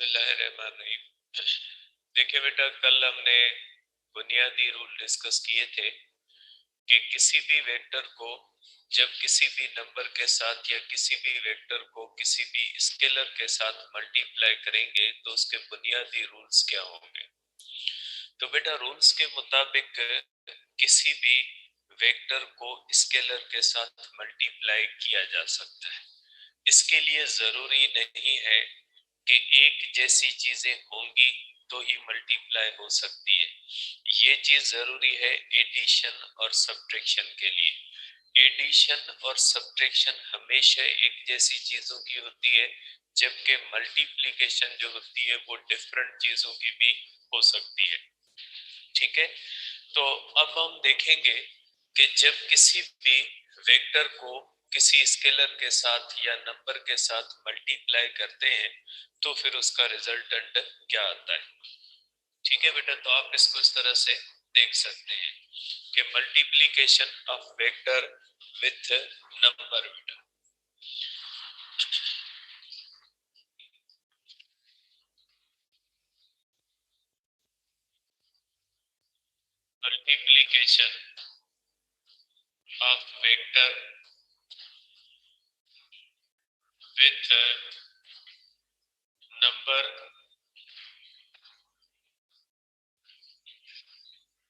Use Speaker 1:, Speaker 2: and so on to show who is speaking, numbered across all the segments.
Speaker 1: बिस्मिल्लाहिर्रहमानिर्रहीम। देखिए बेटा, कल हमने बुनियादी रूल डिस्कस किए थे कि किसी भी वेक्टर को जब किसी भी नंबर के साथ या किसी भी वेक्टर को किसी भी स्केलर के साथ मल्टीप्लाई करेंगे तो उसके बुनियादी रूल्स क्या होंगे। तो बेटा, रूल्स के मुताबिक किसी भी वेक्टर को स्केलर के साथ मल्टीप्लाई किया जा सकता है। इसके लिए जरूरी नहीं है कि एक जैसी चीजें होंगी तो ही मल्टीप्लाई हो सकती है। ये चीज जरूरी है एडिशन और सब्ट्रैक्शन के लिए। एडिशन और सब्ट्रैक्शन हमेशा एक जैसी चीजों की होती है, जबकि मल्टीप्लिकेशन जो होती है वो डिफरेंट चीजों की भी हो सकती है। ठीक है, तो अब हम देखेंगे कि जब किसी भी वेक्टर को किसी स्केलर के साथ या नंबर के साथ मल्टीप्लाई करते हैं तो फिर उसका रिजल्टेंट क्या आता है। ठीक है बेटा, तो आप इसको इस तरह से देख सकते हैं कि multiplication of vector with number. बेटा, multiplication of vector with number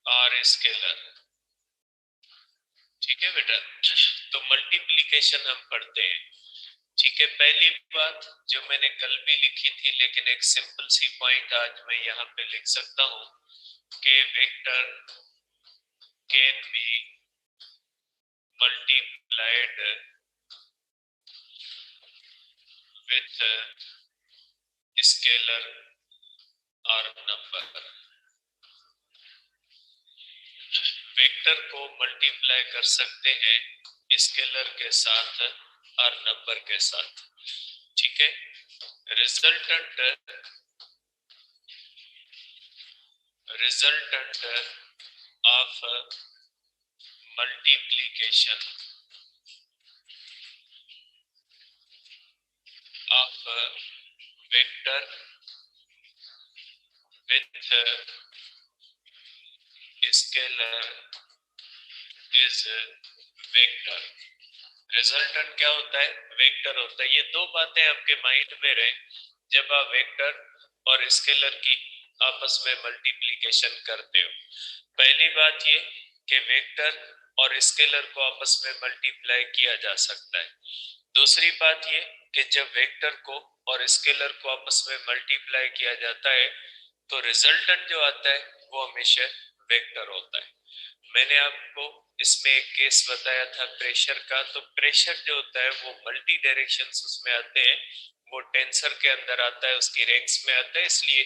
Speaker 1: और स्केलर। ठीक है बेटा, तो मल्टीप्लिकेशन हम पढ़ते हैं। ठीक है, पहली बात जो मैंने कल भी लिखी थी लेकिन एक सिंपल सी पॉइंट आज मैं यहाँ पे लिख सकता हूँ कि vector can be multiplied with scalar और नंबर। वेक्टर को मल्टीप्लाई कर सकते हैं स्केलर के साथ और नंबर के साथ। ठीक है, resultant of multiplication of vector with scalar is vector. Resultant क्या होता है? वेक्टर होता है। ये दो बातें आपके माइंड में रहे जब आप वेक्टर और स्केलर की आपस में मल्टीप्लिकेशन करते हो। पहली बात ये कि वेक्टर और स्केलर को आपस में मल्टीप्लाई किया जा सकता है। दूसरी बात ये कि जब वेक्टर को और स्केलर को आपस में मल्टीप्लाई किया जाता है तो रिजल्टेंट जो आता है वो हमेशा वेक्टर होता है। मैंने आपको इसमें एक केस बताया था प्रेशर का। तो प्रेशर जो होता है वो मल्टी डायरेक्शंस उसमें आते हैं, वो टेंसर के अंदर आता है, उसकी रैंक्स में आता है, इसलिए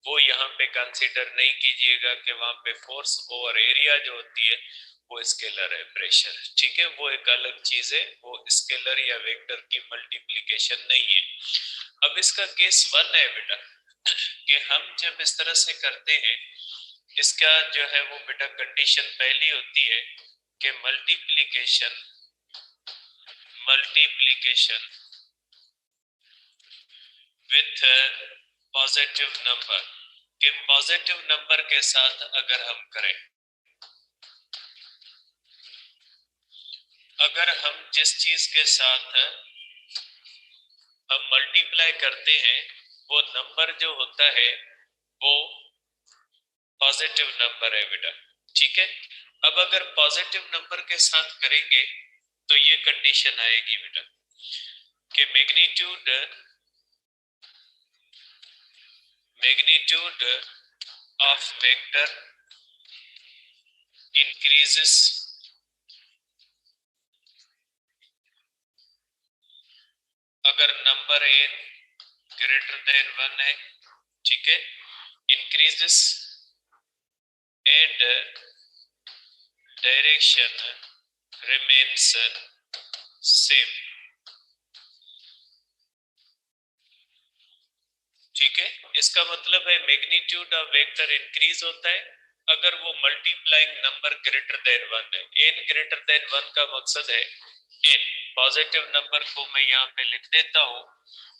Speaker 1: वो यहाँ पे कंसीडर नहीं कीजिएगा कि वहां पे फोर्स ओवर एरिया जो होती है वो स्केलर है प्रेशर। ठीक है, वो एक अलग चीज है, वो स्केलर या वेक्टर की मल्टीप्लिकेशन नहीं है। अब इसका केस 1 है बेटा कि हम जब इस तरह से करते हैं, इसका जो है वो बेटा कंडीशन पहली होती है कि multiplication multiplication with positive number, कि पॉजिटिव नंबर के साथ अगर हम करें, अगर हम जिस चीज के साथ हम मल्टीप्लाई करते हैं वो नंबर जो होता है वो पॉजिटिव नंबर है बेटा। ठीक है, अब अगर पॉजिटिव नंबर के साथ करेंगे तो ये कंडीशन आएगी बेटा कि मैग्नीट्यूड ऑफ वेक्टर इंक्रीजेस अगर नंबर n ग्रेटर देन 1 है। ठीक है, increases and direction remains same. ठीक है, इसका मतलब है मैग्नीट्यूड ऑफ वेक्टर इंक्रीज होता है अगर वो मल्टीप्लाइंग नंबर ग्रेटर देन 1 है। n ग्रेटर देन 1 का मकसद है n पॉजिटिव नंबर को मैं यहाँ पे लिख देता हूँ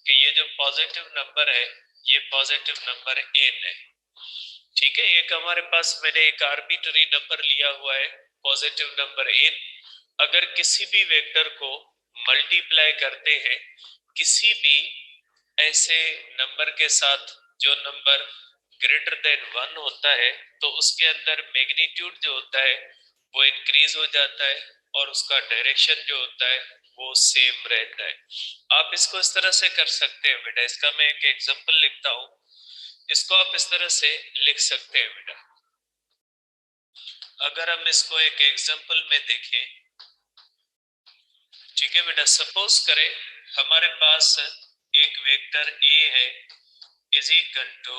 Speaker 1: कि ये जो पॉजिटिव नंबर है ये पॉजिटिव नंबर एन है, ठीक है। एक हमारे पास मैंने एक आर्बिट्ररी नंबर लिया हुआ है पॉजिटिव नंबर एन। अगर किसी भी वेक्टर को मल्टीप्लाई करते हैं किसी भी ऐसे नंबर के साथ जो नंबर ग्रेटर देन 1 होता है, तो उसके अंदर मैग्नीट्यूड जो होता है वो इंक्रीज हो जाता है और उसका डायरेक्शन जो होता है वो सेम रहता है। आप इसको इस तरह से कर सकते हैं बेटा, इसका मैं एक एग्जांपल लिखता हूं। इसको आप इस तरह से लिख सकते हैं बेटा। अगर हम इसको एक एग्जांपल में देखें, ठीक है बेटा, सपोज करें हमारे पास एक वेक्टर ए है is equal to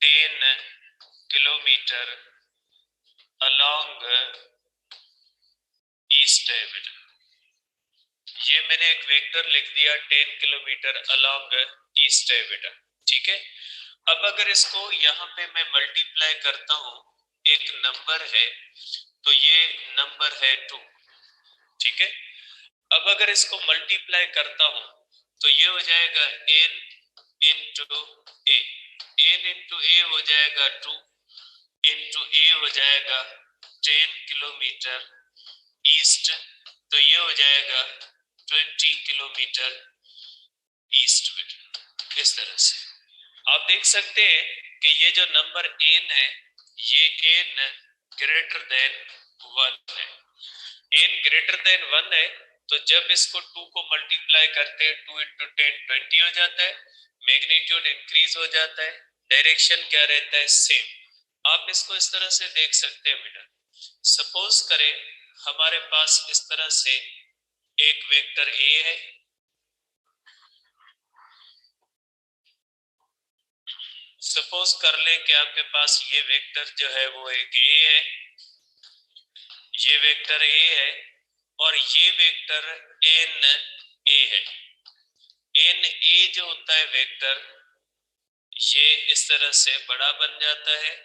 Speaker 1: 10 kilometre along east है बेटा। ये मैंने एक वेक्टर लिख दिया 10 किलोमीटर अलोंग ईस्ट है बेटा, ठीक है। अब अगर इसको यहाँ पे मैं मल्टीप्लाई करता हूँ, एक नंबर है तो ये नंबर है 2, ठीक है। अब अगर इसको मल्टीप्लाई करता हूँ तो ये हो जाएगा n इंटू ए, n इंटू ए हो जाएगा 2 इंटू ए हो जाएगा 10 किलोमीटर ईस्ट, तो ये हो जाएगा 20 किलोमीटर ईस्ट में। इस तरह से आप देख सकते हैं कि ये जो नंबर n है ये n ग्रेटर देन 1 है। n ग्रेटर देन 1 है तो जब इसको 2 को मल्टीप्लाई करते हैं 2 इंटू 10 20 हो जाता है, मैग्नीट्यूड इंक्रीज हो जाता है, डायरेक्शन क्या रहता है सेम। आप इसको इस तरह से देख सकते हैं बेटा। सपोज करें हमारे पास इस तरह से एक वेक्टर ए है, सपोज कर ले कि आपके पास ये वेक्टर जो है वो एक ए है, ये वेक्टर ए है और ये वेक्टर एन ए है। एन ए जो होता है वेक्टर ये इस तरह से बड़ा बन जाता है,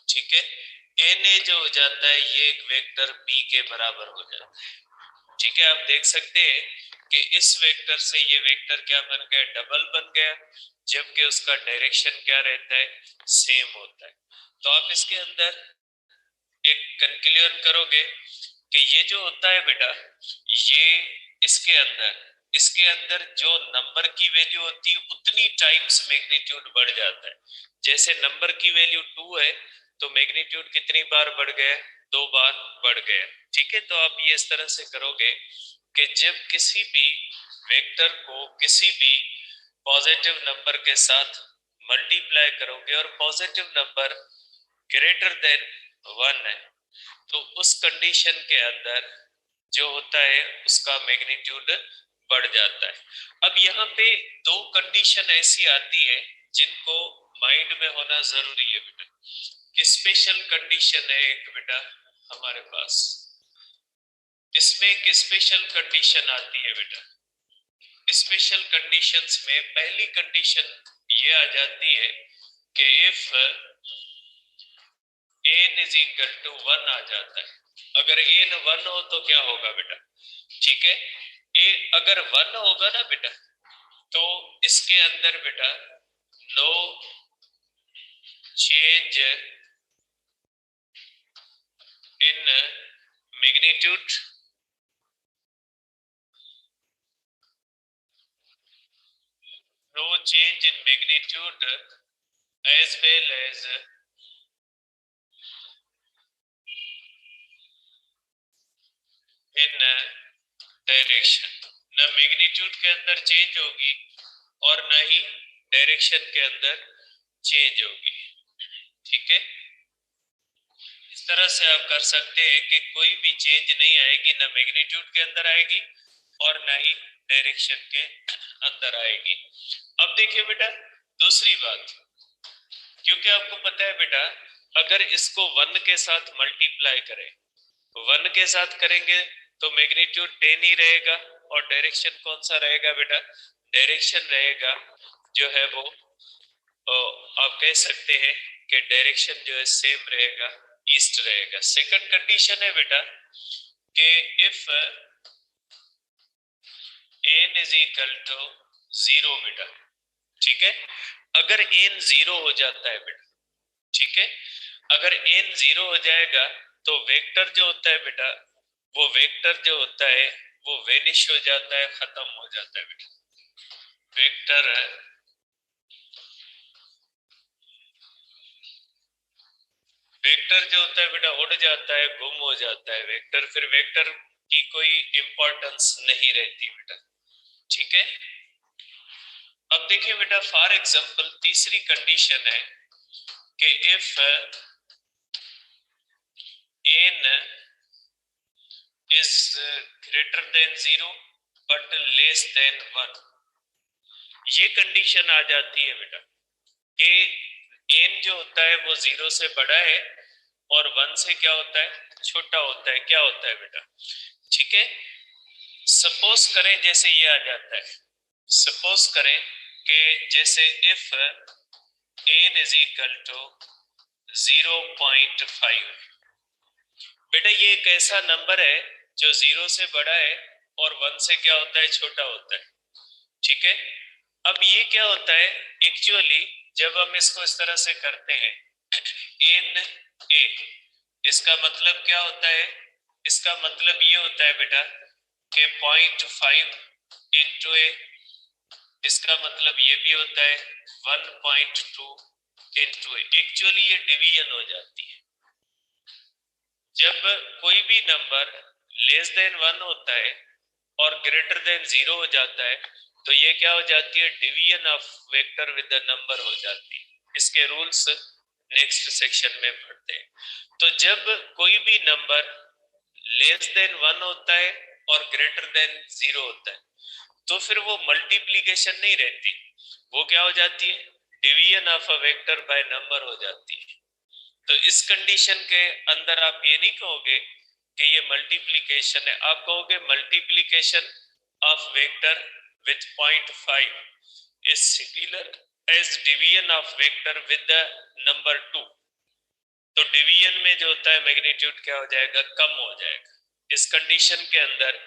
Speaker 1: ठीक है। एन ए जो हो जाता है ये एक वेक्टर बी के बराबर हो जाता है, ठीक है। आप देख सकते हैं कि इस वेक्टर से ये वेक्टर क्या बन गया, डबल बन गया, जबकि उसका डायरेक्शन क्या रहता है सेम होता है। तो आप इसके अंदर एक कंक्लूजन करोगे कि ये जो होता है बेटा ये इसके अंदर जो नंबर की वैल्यू होती है उतनी टाइम्स मैग्नीट्यूड बढ़ जाता है। जैसे नंबर की वैल्यू 2 है तो मैग्नीट्यूड कितनी बार बढ़ गया, 2 बार बढ़ गया, ठीक है। तो आप ये इस तरह से करोगे कि जब किसी भी वेक्टर को किसी भी पॉजिटिव नंबर के साथ मल्टीप्लाई करोगे और पॉजिटिव नंबर ग्रेटर देन 1 है तो उस कंडीशन के अंदर जो होता है उसका मैग्नीट्यूड बढ़ जाता है। अब यहाँ पे दो कंडीशन ऐसी आती है जिनको माइंड में होना जरूरी है बेटा। स्पेशल कंडीशन है एक बेटा हमारे पास, इसमें एक स्पेशल कंडीशन आती है बेटा। स्पेशल कंडीशंस में पहली कंडीशन ये आ जाती है कि if n is equal to 1 आ जाता है। अगर n 1 हो तो क्या होगा बेटा, ठीक है। ए अगर 1 होगा ना बेटा तो इसके अंदर बेटा no change in magnitude, no change in magnitude as well as in direction. न मैग्नीट्यूड के अंदर चेंज होगी और न ही डायरेक्शन के अंदर चेंज होगी, ठीक है। इस तरह से आप कर सकते हैं कि कोई भी चेंज नहीं आएगी, ना मैग्नीट्यूड के अंदर आएगी और ना ही डायरेक्शन के अंदर आएगी। अब देखिए बेटा दूसरी बात, क्योंकि आपको पता है बेटा अगर इसको 1 के साथ मल्टीप्लाई करें, 1 के साथ करेंगे तो मैग्नीट्यूड 10 ही रहेगा और डायरेक्शन कौन सा रहेगा बेटा, डायरेक्शन रहेगा जो है वो आप कह सकते हैं कि डायरेक्शन जो है सेम रहेगा, ईस्ट रहेगा। सेकंड कंडीशन है बेटा कि if n is equal to 0 बेटा, ठीक है। अगर n जीरो हो जाता है बेटा, ठीक है, अगर n जीरो हो जाएगा तो वेक्टर जो होता है बेटा, वो वेक्टर जो होता है वो वेनिश हो जाता है, खत्म हो जाता है बेटा। वेक्टर वेक्टर जो होता है बेटा उड़ जाता है, गुम हो जाता है वेक्टर, फिर वेक्टर की कोई इंपॉर्टेंस नहीं रहती बेटा, ठीक है। अब देखिए बेटा, फॉर एग्जांपल तीसरी कंडीशन है कि if n is greater than 0 but less than 1, ये कंडीशन आ जाती है बेटा कि n जो होता है वो 0 से बड़ा है और 1 से क्या होता है, छोटा होता है। क्या होता है बेटा, ठीक है। सपोज करें जैसे ये आ जाता है, सपोज करें कि जैसे if n is equal to 0.5, बेटा ये एक ऐसा नंबर है जो 0 से बड़ा है और 1 से क्या होता है, छोटा होता है, ठीक है। अब ये क्या होता है एक्चुअली, जब हम इसको इस तरह से करते हैं n a, इसका मतलब क्या होता है, इसका मतलब ये होता है बेटा कि 0.5 इंटू ए, इसका मतलब ये भी होता है 1.2 इंटू ए। एक्चुअली ये डिवीजन हो जाती है, जब कोई भी नंबर लेस देन 1 होता है और ग्रेटर देन 0 हो जाता है तो ये क्या हो जाती है, division of vector with the number हो जाती है। इसके रूल्स नेक्स्ट सेक्शन में पढ़ते हैं। तो जब कोई भी नंबर लेस देन 1 होता है और ग्रेटर देन 0 होता है तो फिर वो मल्टीप्लीकेशन नहीं रहती, वो क्या हो जाती है, division of a vector by number हो जाती है। तो इस कंडीशन के अंदर आप ये नहीं कहोगे कि ये मल्टीप्लीकेशन है, आप कहोगे multiplication of vector with 0.5 is similar as division of vector with the number 2। तो डिवीजन में जो होता है मैग्नीट्यूड क्या हो जाएगा, कम हो जाएगा। इस कंडीशन के अंदर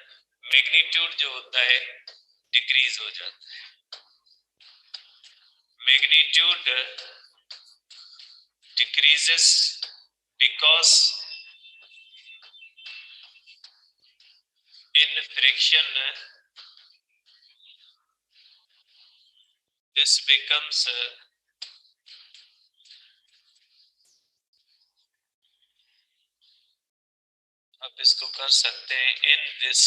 Speaker 1: मैग्नीट्यूड जो होता है डिक्रीज हो जाता है। Magnitude decreases because in fraction this becomes आप इसको कर सकते हैं in this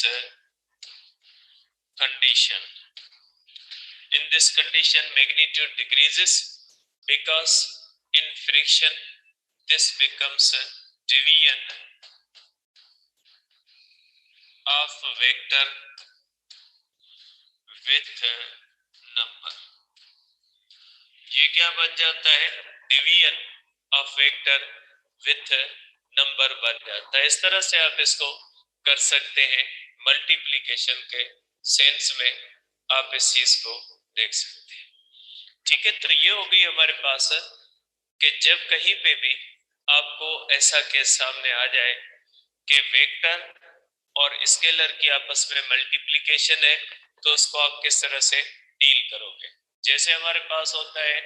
Speaker 1: condition, in this condition magnitude decreases because in fraction this becomes division of vector with number। ये क्या बन जाता है, division of vector with number बन जाता है। इस तरह से आप इसको कर सकते हैं, मल्टीप्लिकेशन के सेंस में आप इस चीज को देख सकते हैं, ठीक है। तो ये हो गई हमारे पास कि जब कहीं पे भी आपको ऐसा केस सामने आ जाए कि वेक्टर और स्केलर की आपस में मल्टीप्लिकेशन है तो उसको आप किस तरह से डील करोगे। जैसे हमारे पास होता है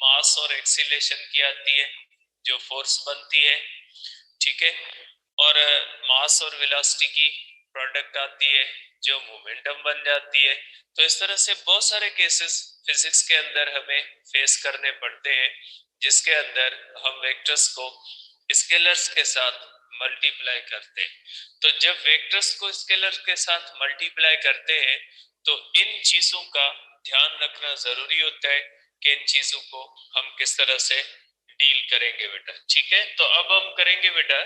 Speaker 1: मास और एक्सीलरेशन की आती है जो फोर्स बनती है, ठीक है, और मास और वेलोसिटी की प्रोडक्ट आती है जो मोमेंटम बन जाती है। तो इस तरह से बहुत सारे केसेस फिजिक्स के अंदर हमें फेस करने पड़ते हैं जिसके अंदर हम वेक्टर्स को स्केलर्स के साथ मल्टीप्लाई करते हैं। तो जब वेक्टर्स को स्केलर के साथ मल्टीप्लाई करते हैं तो इन चीजों का ध्यान रखना जरूरी होता है कि इन चीजों को हम किस तरह से डील करेंगे बेटा, ठीक है। तो अब हम करेंगे बेटा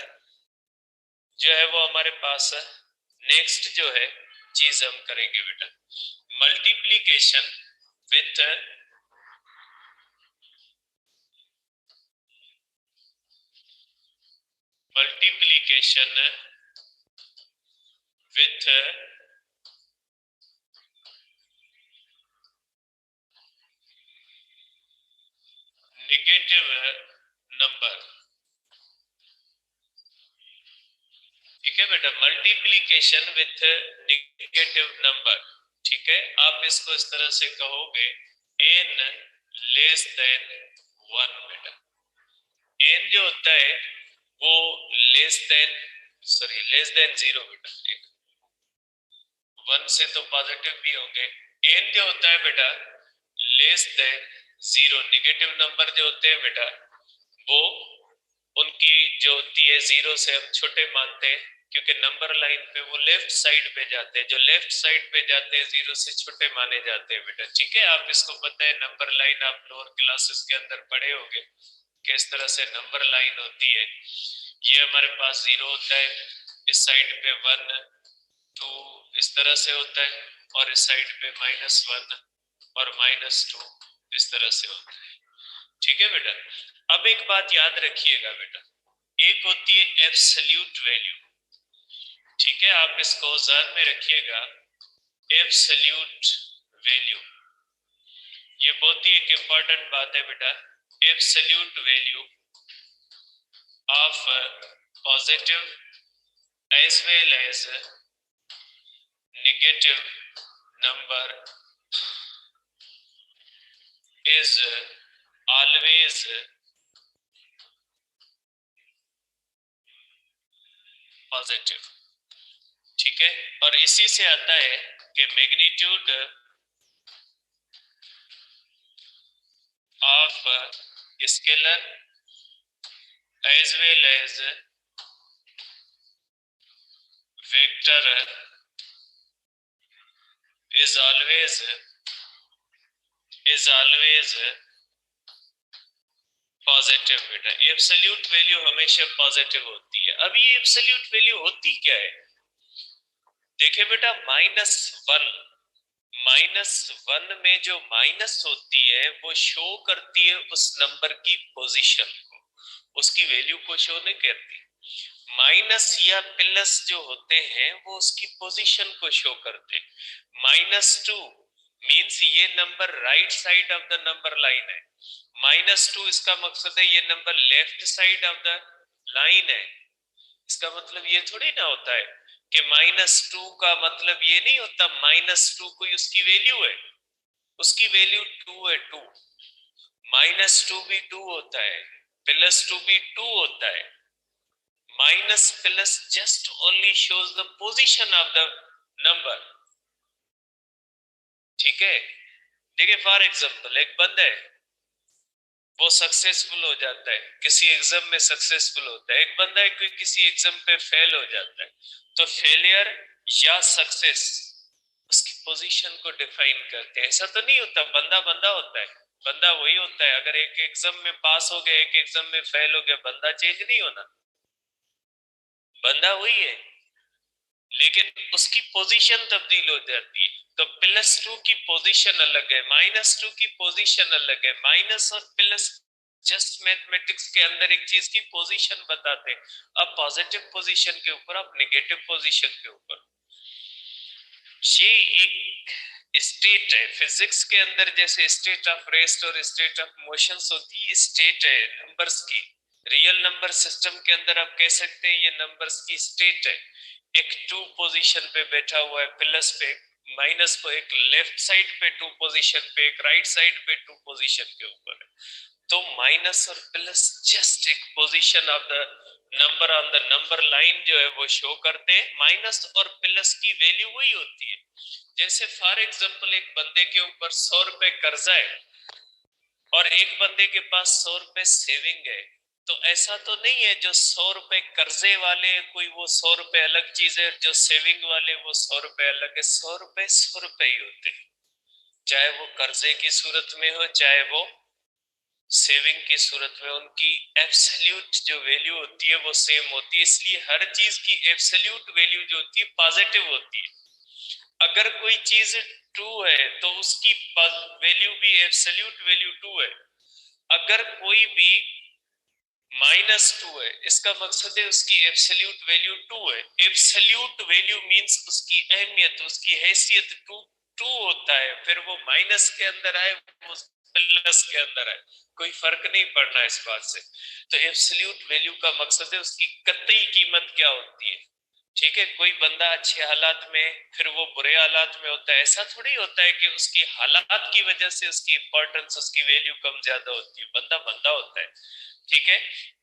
Speaker 1: जो है वो हमारे पास नेक्स्ट जो है चीज हम करेंगे बेटा multiplication with multiplication with negative number, ठीक है बेटा, मल्टीप्लीकेशन विथ नेगेटिव नंबर, ठीक है। आप इसको इस तरह से कहोगे n लेस देन 1 बेटा। एन जो होता है वो लेस देन 0 बेटा। 1 से तो पॉजिटिव भी होंगे। एन जो होता है बेटा लेस देन 0, निगेटिव नंबर जो होते हैं बेटा वो उनकी जो होती है 0 से हम छोटे मानते हैं, क्योंकि नंबर लाइन पे वो लेफ्ट साइड पे जाते हैं, जो लेफ्ट साइड पे जाते हैं 0 से छोटे माने जाते हैं बेटा। ठीक है, आप इसको पता है नंबर लाइन आप लोअर क्लासेस के अंदर पढ़े होंगे किस तरह से नंबर लाइन होती है। ये हमारे पास 0 होता है, इस साइड पे 1 2 इस तरह से होता है, और इस साइड पे -1 और -2 इस तरह से होता है। ठीक है बेटा। अब एक बात याद रखिएगा बेटा, एक होती है एब्सोल्यूट वैल्यू। ठीक है, आप इसको ध्यान में रखिएगा, एब्सोल्यूट वैल्यू। ये बहुत ही एक इंपॉर्टेंट बात है बेटा। Absolute value of positive as well as negative number is always positive. ठीक है, और इसी से आता है कि magnitude of scalar as well as vector is always positive बेटा। एब्सोल्यूट वैल्यू हमेशा पॉजिटिव होती है। अब ये एब्सोल्यूट वैल्यू होती क्या है? देखिए बेटा, -1 में जो माइनस होती है वो शो करती है उस नंबर की पोजीशन को, उसकी वैल्यू को शो नहीं करती। माइनस या प्लस जो होते हैं वो उसकी पोजीशन को शो करते। -2 मींस ये number right side of the number line है। -2 इसका मकसद है ये number left side of the line है। इसका मतलब ये थोड़ी ना होता है कि -2 का मतलब ये नहीं होता -2 कोई उसकी वैल्यू है। उसकी वैल्यू 2 है। 2 -2 भी 2 होता है, +2 भी 2 होता है। Minus plus just only shows the position of the number. ठीक है, देखिए फॉर एग्जांपल एक बंदा है, वो सक्सेसफुल हो जाता है, किसी एग्जाम में सक्सेसफुल होता है। एक बंदा है कोई किसी एग्जाम पे फेल हो जाता है, तो फेलियर या सक्सेस उसकी पोजीशन को डिफाइन करते हैं। ऐसा तो नहीं होता बंदा बंदा होता है, बंदा वही होता है। अगर एक एग्जाम में पास हो गया, एक एग्जाम में फेल हो गया, बंदा चेंज नहीं होना, बंदा वही है, लेकिन उसकी पोजीशन तब्दील हो जाती है। तो +2 की पोजीशन अलग है, -2 की पोजीशन अलग है। माइनस और प्लस जस्ट मैथमेटिक्स के अंदर एक चीज की पोजीशन बताते हैं। अब पॉजिटिव पोजीशन के ऊपर, अब नेगेटिव पोजीशन के ऊपर, ये एक स्टेट है। फिजिक्स के अंदर जैसे स्टेट ऑफ रेस्ट और स्टेट ऑफ मोशंस होती है, स्टेट है नंबर्स की। रियल नंबर सिस्टम के अंदर आप कह सकते हैं ये नंबर्स की स्टेट है। एक 2 पोजीशन पे बैठा हुआ है, प्लस पे माइनस को, एक लेफ्ट साइड पे 2 पोजीशन पे, एक राइट साइड पे 2 पोजीशन के ऊपर है। तो माइनस और प्लस जस्ट एक position of the number on the number line जो है वो शो करते हैं। माइनस और प्लस की वैल्यू वही होती है। जैसे फॉर एग्जांपल एक बंदे के ऊपर 100 रुपए कर्जा है और एक बंदे के पास 100 रुपए सेविंग है, तो ऐसा तो नहीं है जो 100 रुपए कर्जे वाले कोई वो 100 रुपए अलग चीज है, जो सेविंग वाले वो 100 रुपए अलग है। 100 रुपए ही होते हैं, चाहे वो कर्जे की सूरत में हो चाहे वो सेविंग की सूरत में। उनकी एब्सोल्यूट जो वैल्यू होती है वो सेम होती है। इसलिए हर चीज की एब्सोल्यूट वैल्यू जो होती है पॉजिटिव होती है। अगर कोई चीज ट्रू है तो उसकी वैल्यू भी एब्सोल्यूट वैल्यू 2 है। अगर कोई भी -2 है, इसका मकसद है उसकी एब्सोल्यूट वैल्यू 2 है। एब्सोल्यूट वैल्यू मींस उसकी अहमियत, उसकी हैसियत 2 होता है। फिर वो माइनस के अंदर आए, वो प्लस के अंदर आए, कोई फर्क नहीं पड़ना इस बात से। तो एब्सोल्यूट वैल्यू का मकसद है उसकी कतई कीमत क्या होती है। ठीक है, कोई बंदा अच्छे हालात में फिर वो बुरे हालात में होता है, ऐसा थोड़ी होता है कि उसकी हालात की वजह से उसकी इंपॉर्टेंस, उसकी वैल्यू कम ज्यादा होती है, बंदा बंदा होता है। ठीक है,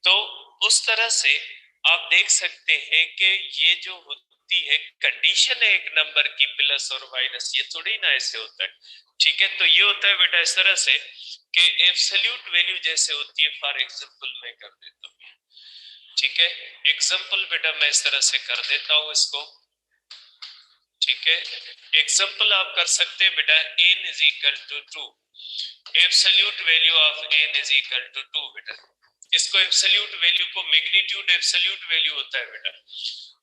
Speaker 1: तो उस तरह से आप देख सकते हैं कि ये जो होती है कंडीशन है एक नंबर की प्लस और माइनस, ये थोड़ी ना ऐसे होता है। ठीक है, तो ये होता है बेटा इस तरह से कि एब्सोल्यूट वैल्यू जैसे होती है, फॉर एग्जांपल मैं कर देता हूँ। ठीक है, एग्जांपल बेटा मैं इस तरह से कर देता हूँ इसको। ठीक है, एग्जांपल आप कर सकते हैं बेटा, n is equal to 2, absolute value of n is equal to 2 बेटा। इसको एब्सोल्यूट वैल्यू को मैग्नीट्यूड एब्सोल्यूट वैल्यू होता है बेटा,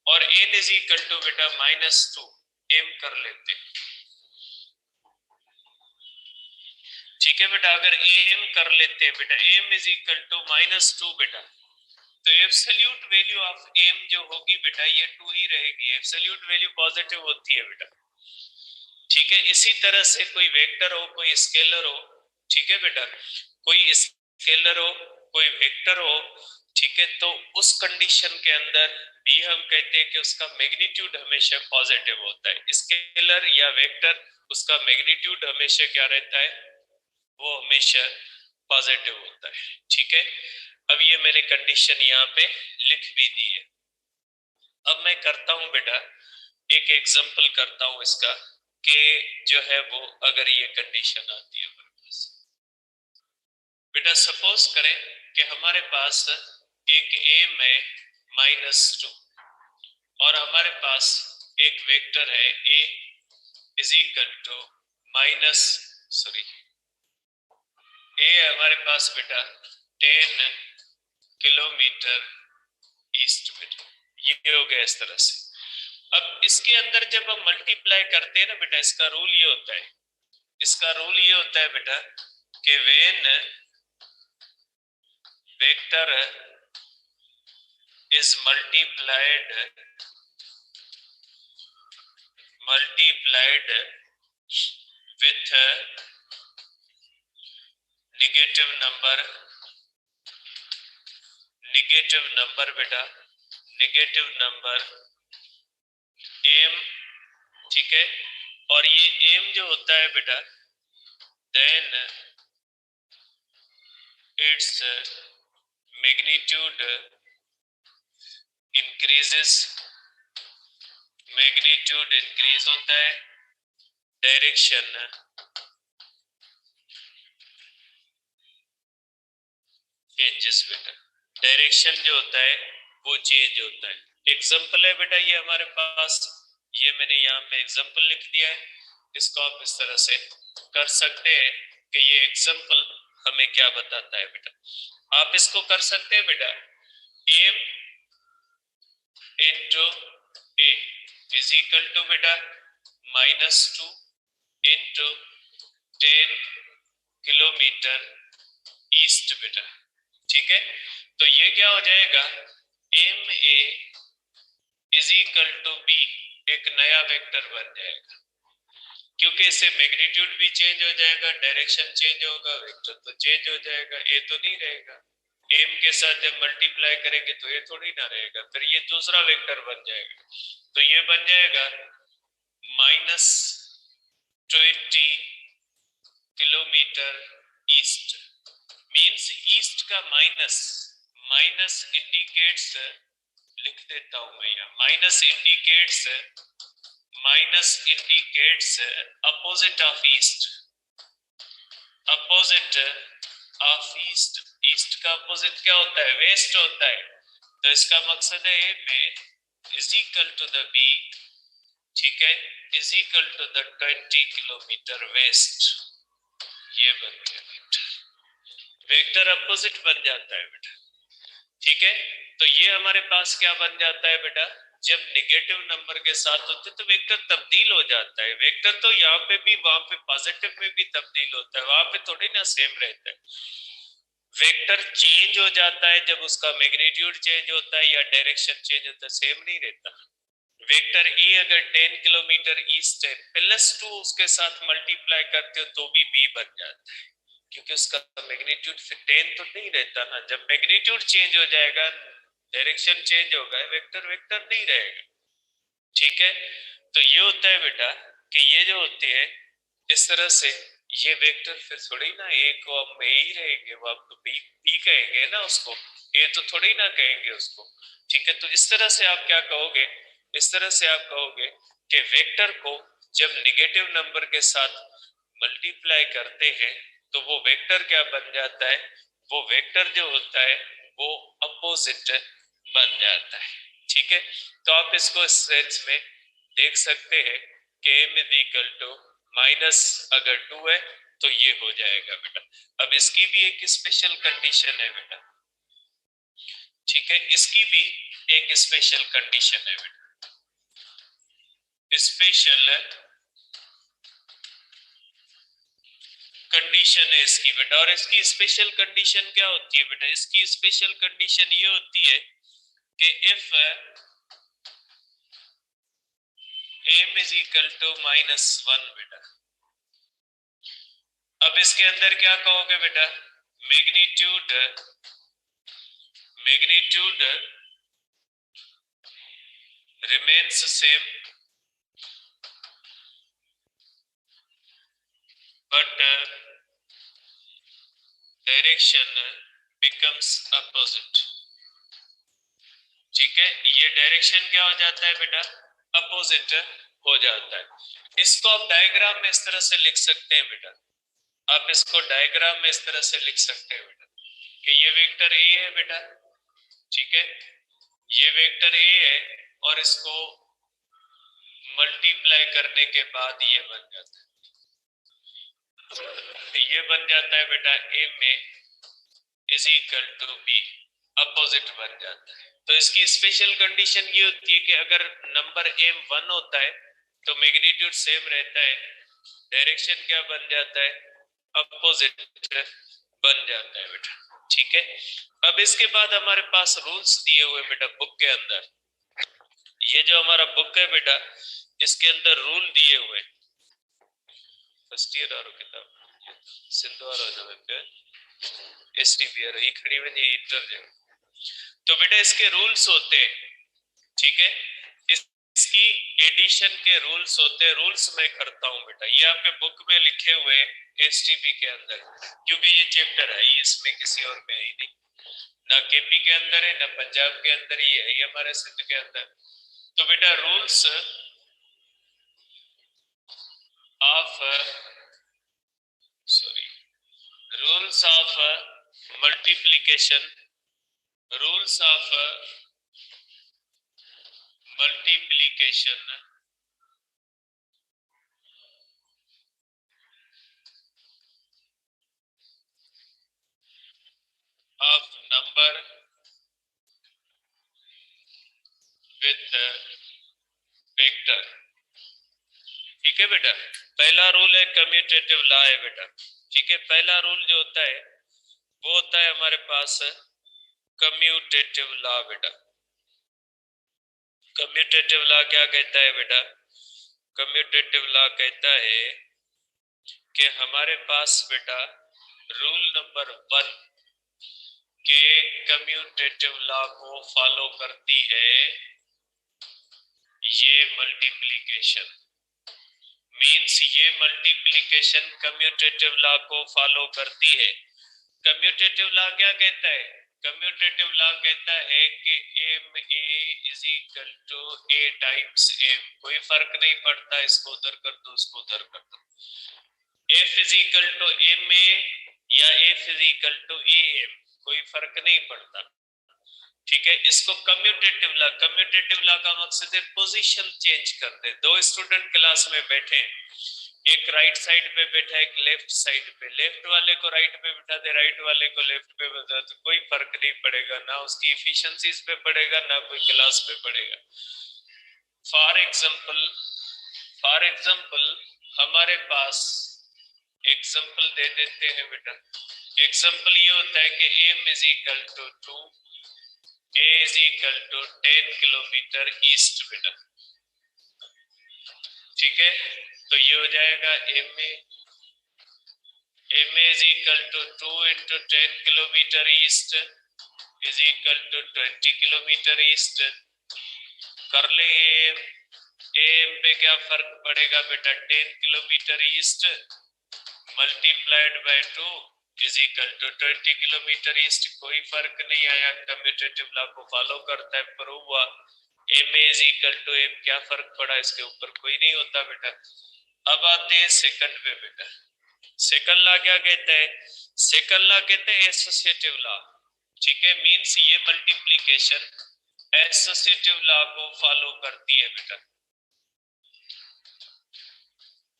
Speaker 1: और n इज इक्वल टू बेटा -2 m कर लेते हैं। ठीक है बेटा, अगर m कर लेते हैं बेटा, m इज इक्वल टू -2 बेटा, तो एब्सोल्यूट वैल्यू ऑफ m जो होगी बेटा ये 2 ही रहेगी, एब्सोल्यूट वैल्यू पॉजिटिव होती है बेटा। ठीक है, इसी तरह से कोई वेक्टर हो, कोई स्केलर हो, ठीक है बेटा, कोई स्केलर हो, कोई वेक्टर हो, ठीक है, तो उस कंडीशन के अंदर भी हम कहते हैं कि उसका मैग्नीट्यूड हमेशा पॉजिटिव होता है। स्केलर या वेक्टर, उसका मैग्नीट्यूड हमेशा क्या रहता है, वो हमेशा पॉजिटिव होता है। ठीक है, अब ये मैंने कंडीशन यहाँ पे लिख भी दी है। अब मैं करता हूं बेटा, एक एग्जांपल करता हूं इसका, कि जो है वो अगर ये कंडीशन आती है हमारे पास, बेटा सपोज करें कि हमारे पास एक एम है -2, और हमारे पास एक वेक्टर है A is equal to minus sorry A हमारे पास बेटा 10 किलोमीटर ईस्ट बेटा, ये हो गया इस तरह से। अब इसके अंदर जब हम मल्टीप्लाई करते हैं ना बेटा, इसका रूल ये होता है, इसका रूल ये होता है बेटा कि when vector is multiplied with negative number बेटा, नेगेटिव नंबर एम। ठीक है, और ये एम जो होता है बेटा, then its magnitude increases, magnitude increase होता है, डायरेक्शन चेंजेस बेटा, डायरेक्शन जो होता है वो चेंज होता है। एग्जांपल है बेटा ये हमारे पास, ये मैंने यहाँ पे एग्जांपल लिख दिया है, इसको आप इस तरह से कर सकते हैं कि ये एग्जांपल हमें क्या बताता है बेटा। आप इसको कर सकते हैं बेटा, M into A is equal to बेटा -2 इंटू 10 किलोमीटर ईस्ट बेटा। ठीक है, तो ये क्या हो जाएगा, M A is equal to B, एक नया वेक्टर बन जाएगा, क्योंकि इससे मैग्नीट्यूड भी चेंज हो जाएगा, डायरेक्शन चेंज होगा, वेक्टर तो चेंज हो जाएगा, ए तो नहीं रहेगा। एम के साथ जब मल्टीप्लाई करेंगे तो ये थोड़ी ना रहेगा, फिर ये दूसरा वेक्टर बन जाएगा, तो ये बन जाएगा -20 किलोमीटर ईस्ट। मींस ईस्ट का माइनस, माइनस इंडिकेट्स, लिख देता हूं मैं यहाँ, minus indicates opposite of east, opposite of east. East का अपोजिट क्या होता है, वेस्ट होता है, तो इसका मकसद है ए में is equal to the B, ठीक है, is equal to the 20 kilometre west. ये बन गया वेक्टर, वेक्टर अपोजिट बन जाता है बेटा। ठीक है, तो ये हमारे पास क्या बन जाता है बेटा, जब नेगेटिव नंबर के साथ होते तो वेक्टर तब्दील हो जाता है। वेक्टर तो यहाँ पे भी, वहां पे पॉजिटिव में भी तब्दील होता है, वहां पे थोड़ी ना सेम रहता है। वेक्टर चेंज हो जाता है जब उसका मैग्नीट्यूड चेंज होता है या डायरेक्शन चेंज होता है, सेम नहीं रहता। वेक्टर ए अगर 10 किलोमीटर ईस्ट है, +2 उसके साथ मल्टीप्लाई करते हो तो भी बी बन जाता है, क्योंकि उसका मैग्नीट्यूड फिर 10 तो नहीं रहता ना। जब मैग्नीट्यूड चेंज हो जाएगा, डायरेक्शन चेंज होगा, वेक्टर वेक्टर नहीं रहेगा। ठीक है, तो ये होता है बेटा कि ये जो होती है इस तरह से, ये वेक्टर फिर थोड़ी ना ए को हम ए ही रहेंगे, वो आप तो बी बी कहेंगे ना उसको, ए तो थोड़ी ना कहेंगे उसको। ठीक है, तो इस तरह से आप क्या कहोगे, इस तरह से आप कहोगे कि वेक्टर को जब निगेटिव नंबर के साथ मल्टीप्लाई करते हैं तो वो वेक्टर क्या बन जाता है, वो वेक्टर जो होता है वो अपोजिट बन जाता है। ठीक है, तो आप इसको इस सेंस में देख सकते हैं कि m is equal to minus अगर 2 है तो ये हो जाएगा बेटा। अब इसकी भी एक स्पेशल कंडीशन है बेटा। ठीक है, इसकी भी एक स्पेशल कंडीशन है बेटा, स्पेशल कंडीशन है इसकी बेटा। और इसकी स्पेशल कंडीशन क्या होती है बेटा, इसकी स्पेशल कंडीशन ये होती है कि if m is equal to -1 बेटा। अब इसके अंदर क्या कहोगे बेटा, magnitude magnitude remains same but direction becomes opposite. ठीक है, ये डायरेक्शन क्या हो जाता है बेटा, अपोजिट हो जाता है। इसको आप डायग्राम में इस तरह से लिख सकते हैं बेटा, आप इसको डायग्राम में इस तरह से लिख सकते हैं बेटा कि ये वेक्टर ए है बेटा। ठीक है, ये वेक्टर ए है और इसको मल्टीप्लाई करने के बाद ये बन जाता है, ये बन जाता है बेटा ए में is equal to B, opposite बन जाता है। तो इसकी स्पेशल कंडीशन ये होती है कि अगर नंबर m 1 होता है तो मैग्नीट्यूड सेम रहता है, डायरेक्शन क्या बन जाता है, अपोजिट बन जाता है बेटा। ठीक है, अब इसके बाद हमारे पास रूल्स दिए हुए बेटा बुक के अंदर। ये जो हमारा बुक है बेटा इसके अंदर रूल दिए हुए, फर्स्ट ईयर और किताब सिंधु और एसटीबीआर ही खड़ी में ये इंटर जो, तो बेटा इसके रूल्स होते हैं। ठीक है, इसकी एडिशन के रूल्स होते हैं, रूल्स मैं करता हूं बेटा, ये आपके बुक में लिखे हुए एसटीबी के अंदर, क्योंकि ये चैप्टर है इसमें किसी और में ही नहीं, ना केपी के अंदर है ना पंजाब के अंदर ही है, ये हमारे सिंध के अंदर। तो बेटा rules of sorry rules of multiplication, rules of multiplication of number with vector। ठीक है बेटा, पहला रूल है कम्यूटेटिव लॉ है बेटा। ठीक है, पहला रूल जो होता है वो होता है हमारे पास कम्यूटेटिव लॉ बेटा। कम्यूटेटिव लॉ क्या कहता है बेटा, कम्यूटेटिव लॉ कहता है कि हमारे पास बेटा रूल नंबर 1 के कम्यूटेटिव लॉ को फॉलो करती है ये मल्टीप्लिकेशन, मींस ये मल्टीप्लिकेशन कम्यूटेटिव लॉ को फॉलो करती है। कम्यूटेटिव लॉ क्या कहता है, कम्यूटेटिव लॉ कहता है कि M A is equal to A times M, कोई फर्क नहीं पड़ता इसको उधर कर दो इसको उधर कर दो, F is equal to M A या F is equal to A M, कोई फर्क नहीं पड़ता। ठीक है, इसको कम्यूटेटिव लॉ, कम्यूटेटिव लॉ का मकसद है पोजीशन चेंज कर दे। दो स्टूडेंट क्लास में बैठे, एक राइट साइड पे बैठा है एक लेफ्ट साइड पे, लेफ्ट वाले को राइट पे बिठा दे राइट वाले को लेफ्ट पे बिठा दे, तो कोई फर्क नहीं पड़ेगा, ना उसकी इफिशिएंसीज पे पड़ेगा ना कोई क्लास पे पड़ेगा। फॉर एग्जांपल, फॉर एग्जांपल हमारे पास एग्जांपल दे देते हैं बेटा। एग्जांपल ये होता है कि m is equal to 2, a is equal to 10 kilometre east बेटा। ठीक है, तो ये हो जाएगा m is equal to 2 into 10 kilometre east is equal to 20 kilometre east. कर ले, एम पे क्या फर्क पड़ेगा बेटा, 10 kilometre east multiplied by 2 is equal to 20 kilometre east. कोई फर्क नहीं आया, कम्यूटेटिव लॉ को फॉलो करता है, प्रूव हुआ। M is equal to M, क्या फर्क पड़ा, इसके ऊपर कोई नहीं होता बेटा। अब आते हैं सेकंड पे बेटा। सेकंड लॉ क्या कहता है, सेकंड लॉ कहते हैं एसोसिएटिव लॉ, ठीक है। मींस ये मल्टीप्लिकेशन एसोसिएटिव लॉ को फॉलो करती है बेटा,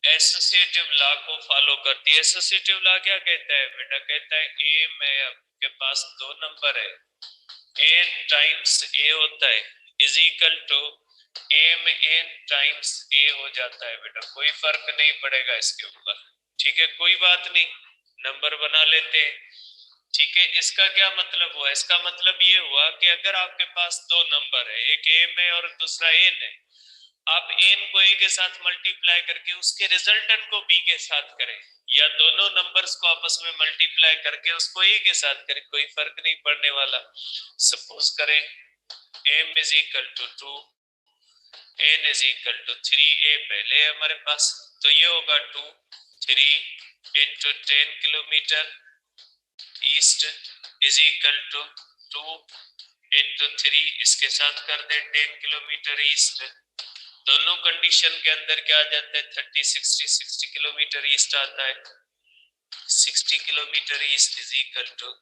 Speaker 1: एसोसिएटिव लॉ को फॉलो करती है। एसोसिएटिव लॉ क्या कहता है बेटा, कहता है ए में आपके पास दो नंबर है, एन टाइम्स ए होता है is equal to M N times A हो जाता है बेटा। कोई फर्क नहीं पड़ेगा इसके ऊपर, ठीक है, कोई बात नहीं, नंबर बना लेते हैं, ठीक है। इसका क्या मतलब हुआ, इसका मतलब ये हुआ कि अगर आपके पास दो नंबर है, एक एम है और दूसरा एन है, आप एन को ए के साथ मल्टीप्लाई करके उसके रिजल्टेंट को बी के साथ करें, या दोनों नंबर्स को आपस में मल्टीप्लाई करके उसको ए के साथ करें, कोई फर्क नहीं पड़ने वाला। सपोज करें m is equal to 2, n is equal to 3, a पहले है हमारे पास, तो ये होगा 2 3 into 10 kilometre east is equal to 2 into 3, इसके साथ कर दे 10 किलोमीटर ईस्ट। दोनों कंडीशन के अंदर क्या आ जाता है, 30 60 किलोमीटर ईस्ट आता है। 60 kilometre east is equal to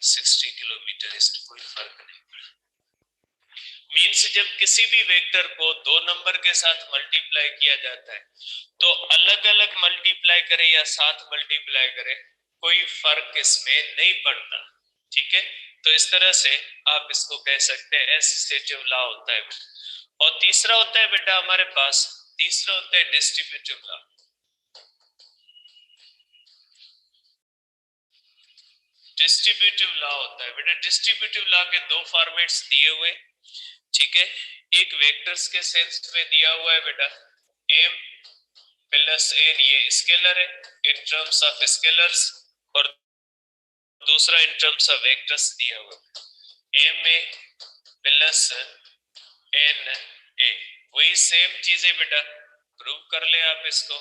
Speaker 1: 60 kilometre east, कोई फर्क नहीं। मीन्स जब किसी भी वेक्टर को दो नंबर के साथ मल्टीप्लाई किया जाता है, तो अलग अलग मल्टीप्लाई करे या साथ मल्टीप्लाई करे, कोई फर्क इसमें नहीं पड़ता, ठीक है। तो इस तरह से आप इसको कह सकते हैं एसोसिएटिव लॉ होता है। और तीसरा होता है बेटा हमारे पास, तीसरा होता है डिस्ट्रीब्यूटिव लॉ। डिस्ट्रीब्यूटिव लॉ होता है बेटा, डिस्ट्रीब्यूटिव लॉ के दो फॉर्मेट्स दिए हुए, ठीक है। एक वेक्टर्स के सेंस में दिया हुआ है बेटा, m प्लस n, ये स्केलर है इन टर्म्स ऑफ स्केलर्स, और दूसरा इन टर्म्स ऑफ वेक्टर्स दिया हुआ है m a plus n a। वही सेम चीज है बेटा, प्रूव कर ले आप इसको।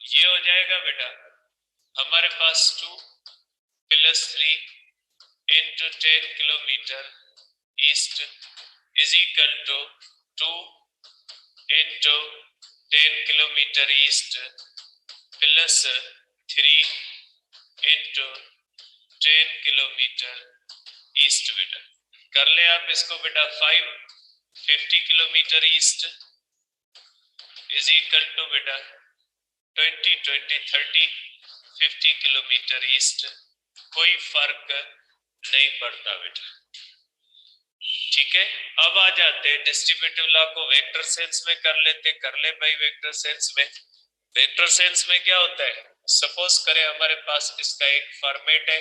Speaker 1: ये हो जाएगा बेटा हमारे पास 2 plus 3 into 10 kilometre east is equal to 2 into 10 kilometre east plus 3 into 10 kilometre east बेटा। कर ले आप इसको बेटा, 50 kilometre east is equal to बेटा 20 20 30 50 किलोमीटर ईस्ट, कोई फर्क नहीं पड़ता बेटा, ठीक है। अब आ जाते हैं डिस्ट्रीब्यूटिव लॉ को वेक्टर सेंस में कर लेते, कर ले भाई वेक्टर सेंस में। वेक्टर सेंस में क्या होता है, सपोज करें हमारे पास इसका एक फॉर्मेट है,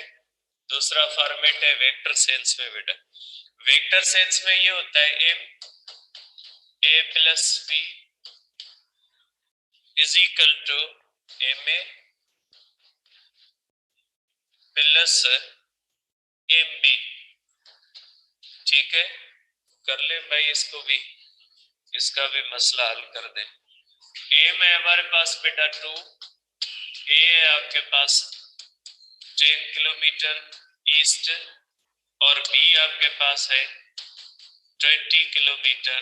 Speaker 1: दूसरा फॉर्मेट है वेक्टर सेंस में बेटा। वेक्टर सेंस में ये होता है m a plus b is equal to m a plus m b, ठीक है। कर ले भाई इसको भी, इसका भी मसला हल कर दे। m है हमारे पास बेटा 2, a है आपके पास 10 किलोमीटर ईस्ट, और b आपके पास है 20 किलोमीटर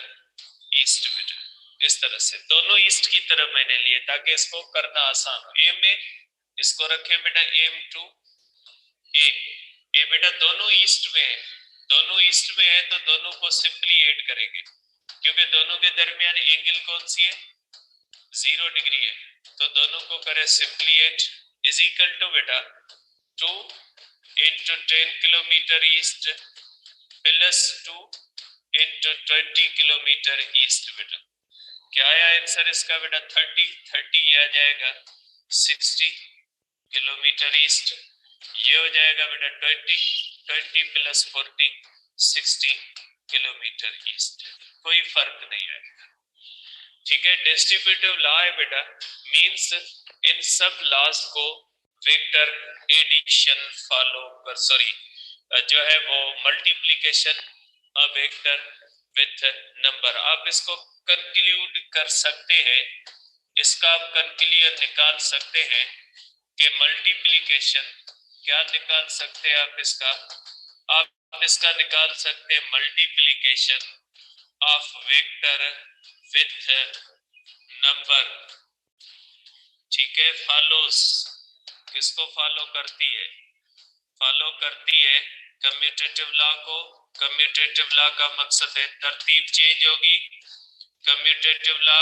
Speaker 1: ईस्ट बेटा। इस तरह से दोनों ईस्ट की तरफ मैंने लिए ताकि इसको करना आसान हो। m में इसको रखें बेटा m2 a, ए बेटा दोनों ईस्ट में है, दोनों ईस्ट में है तो दोनों को सिंपली ऐड करेंगे, क्योंकि दोनों के दरमियान एंगल कौन सी है, 0 डिग्री है, तो दोनों को करें simply add is equal to बेटा 2 into 10 kilometre east plus 2 into 20 kilometre east बेटा। क्या आया आंसर इसका बेटा, 30 ये आ जाएगा 60 किलोमीटर ईस्ट, ये हो जाएगा बेटा 20 प्लस 40 60 किलोमीटर ईस्ट, कोई फर्क नहीं आएगा, ठीक है। डिस्ट्रीब्यूटिव लॉ है बेटा, मींस इन सब लॉज को वेक्टर एडिशन फॉलो कर, सॉरी जो है वो मल्टीप्लिकेशन वेक्टर विथ नंबर। आप इसको कंक्लूड कर सकते हैं, इसका आप कंक्लूजन निकाल सकते हैं कि मल्टीप्लिकेशन, क्या निकाल सकते हैं आप इसका, आप इसका निकाल सकते हैं multiplication of vector with number, ठीक है। फॉलोस, किसको फॉलो करती है, फॉलो करती है कम्यूटेटिव लॉ को। कम्यूटेटिव लॉ का मकसद है तरतीब चेंज होगी, commutative law,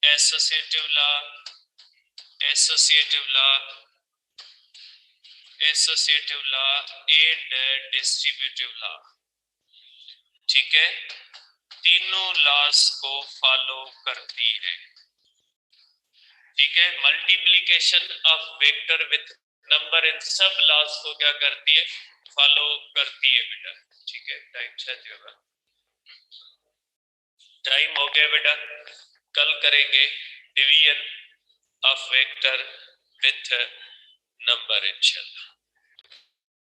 Speaker 1: associative law, associative law, associative law and distributive law, ठीक है। तीनों लॉस को फॉलो करती है, ठीक है। Multiplication of vector with number in सब लॉस को क्या करती है, फॉलो करती है बेटा, ठीक है। टाइम चेंज होगा, टाइम हो गया बेटा। कल करेंगे division of vector with number इंशाल्लाह।